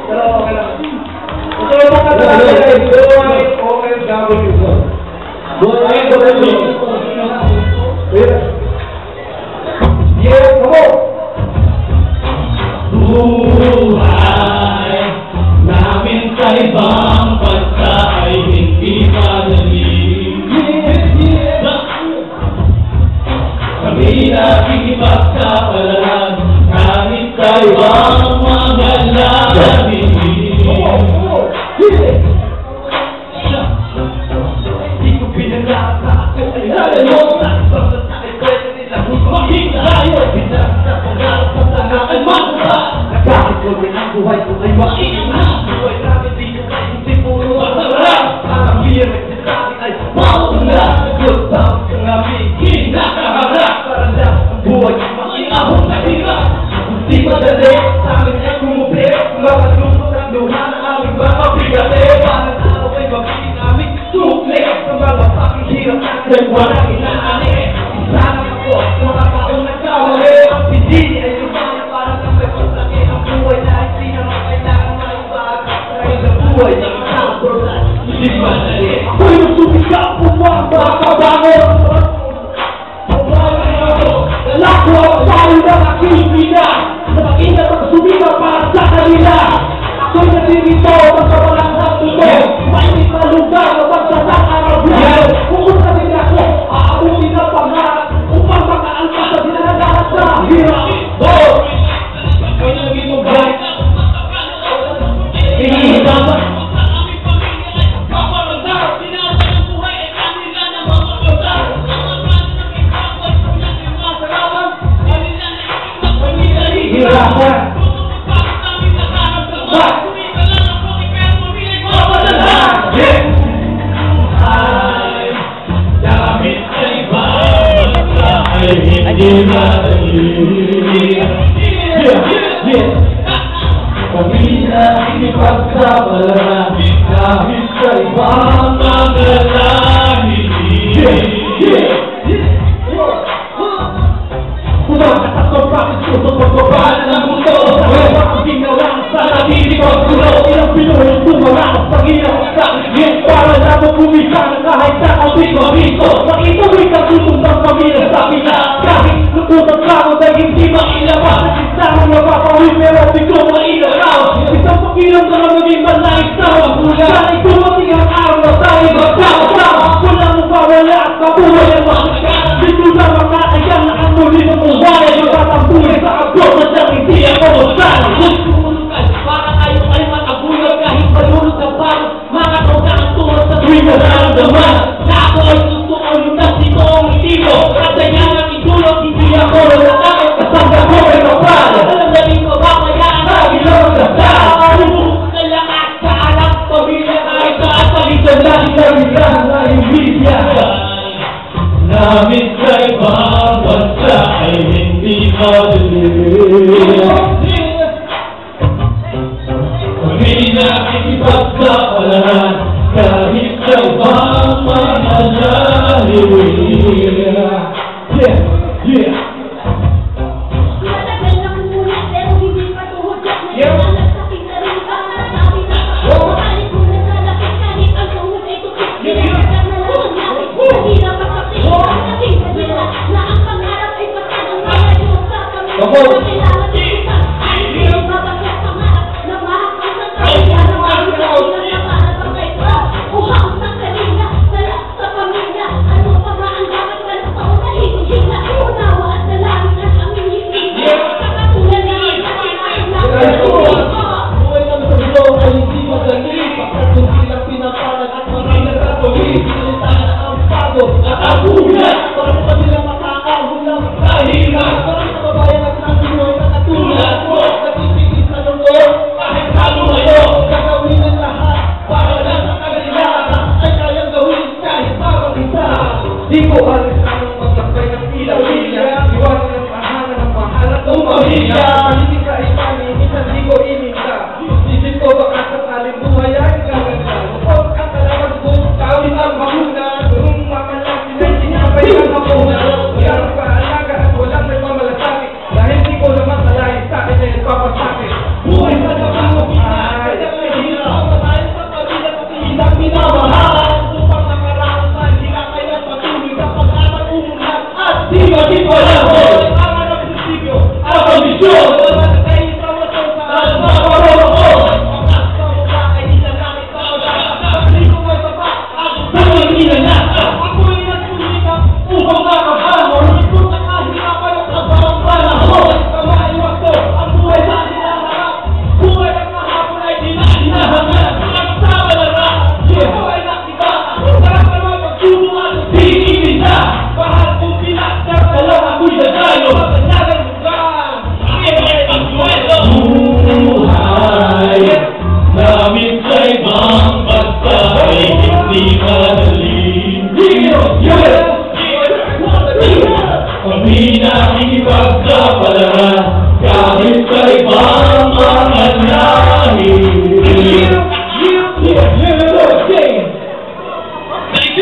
Pero okay lang. Ito yung mga talaga ay OFW ko. Yeah, come on! Buhay namin sa ibang bansa ay hindi madali. Kami nakikipagkapalaran kahit sa ibang mga lamin. Di ko pinagkaka ay nalalotan basta sa ikwento nila maging tayo. Pinagkakanap sa tangaan mata. Kahit ko din ang buhay ko ay maingat. Buhay namin dito ay hindi puro masarap. Parang hirap sa akin ay maula. Good times ang aming kinakaharap. Para lang ang buhay ay makinahong na hirap. Hindi madali sa amin ay kumupli. Mga lungkot ang luha na aming mga bigate. Parang araw ay mabigin aming sukli. Sa mga pakihirap natin walang inaani. Sana ako mga taong nagkawali. Ang pidini ay lumaya para sa may pagsaki. Ang buhay na hindi naman kailangan maibaga. Dahil ang buhay na isang program. Hindi madali. Ako'y nagsubigang pumamba kabangon. Lalako ang sayo ng aking ina. Napag-ingat ang sumigaw para sa kanila. Ako'y natirito basta walang hatuto. Mainit na lugar na basta sa Arablan. Kung sa rin ako, aabutin ang pangarap upang makaalpas sa dinalagaan sa hirap. Ako'y naging mag-guide. Hihihintama. Hirapan. Damit sa iba ay hindi madali. Kami na inipagkabalaran kahit sa ibang mga lahi. Kumakatas ko bakit gusto pagbabala ng mundo. Bakit ginawa sa sarili ko gulo. Ilang pinuhin tumarap pag-inang sa akin. Para na mo kumisa na kahit sa kabig-mabito. Makituloy ka tutong ng pamilya sa pila. Kahit luputang kamo na hindi mailabas. Isang mapapawin pero di ko mailaraw. Isang pakilang na maging manais na magmula. Sana'y dumating ang araw na tayo magkakasama. Wala mo mawala at mabuhay ang mahalaga. Dito na mga ayan na ang muli ng buhay. Magtatampuhin sa abroad na siyang hindi ako masali. Huwag para kayo ay matabulag kahit malulog na parang mga kauta ang tuhod sa tuwing nararamdaman. Na ako ay gusto ko yung nasito ang itilo. At ganyan ang itulog, hindi ako nalatakot. Kasangga ko ay kapal. Alam na rin ko ba kaya ang ilong kasal. Lubos na lakas sa anak pamilya kahit sa atalitan natin na rinlan na ibigya. Namin sa ibang bansa ay hindi madali. Kami nakikipagkapalaran kahit sa ibang mga lahi. Yeah. Matagal na muna pero hindi pa tuhod. Nagsasakin na rin ang nasabi na. Makalit mo na sa lapit kahit ang tuhod ay tukit. Pinagkakan na lang ang lapit. Mahirap ang kapit. Nakita nila na ang pangarap ay patag ang mga Diyos sa kami. Kailangan kita ay hindi mabagay pangarap na mahakot sa kanya. Na mahirap sila na para sa kayo. Uhaw sa kanila sa pamilya. Ano pa ba ang dapat na sa taon na hindi na unawa at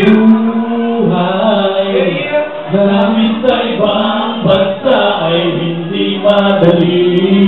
Buhay namin sa ibang bansa ay hindi madali.